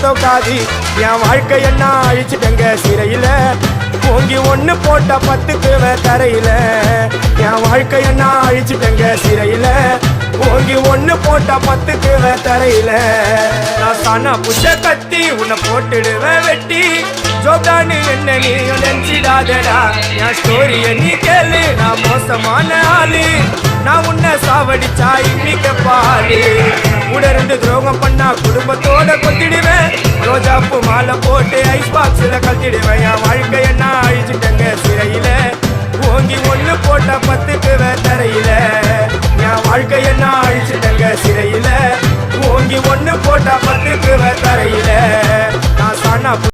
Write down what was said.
தோக்காதி என் வாழ்க்கை என்ன அழிச்சிட்டங்க சிறையில ஓங்கி ஒண்ணு போட்ட 10க்கு தரையில என் வாழ்க்கை என்ன அழிச்சிட்டங்க சிறையில ஓங்கி ஒண்ணு போட்ட 10க்கு தரையில நான் சானா புஷ கத்தி உன்னை போட்டுடுவேன் வெட்டி ஜோப்டானு என்ன நீ நினைச்சிடாதடா என் ஸ்டோரிய நீ கேளு நான் மோசமான ஆளு நான் உன்னை சாவடிச்சா இன்னைக்கு பாரு உடருந்து துரோகம் பண்ணா குடும்பத்தோட கொத்திடுவேன் ரோஜாப்பு மாலை போட்டு ஐஸ் பாக்ஸ்ல கத்திடுவேன் என் வாழ்க்கை என்ன அழிச்சிட்டங்க சிறையில ஓங்கி ஒண்ணு போட்ட 10க்கு தரையில என் வாழ்க்கை என்ன அழிச்சிட்டங்க சிறையில ஓங்கி ஒண்ணு போட்ட 10க்கு தரையில நான் சானா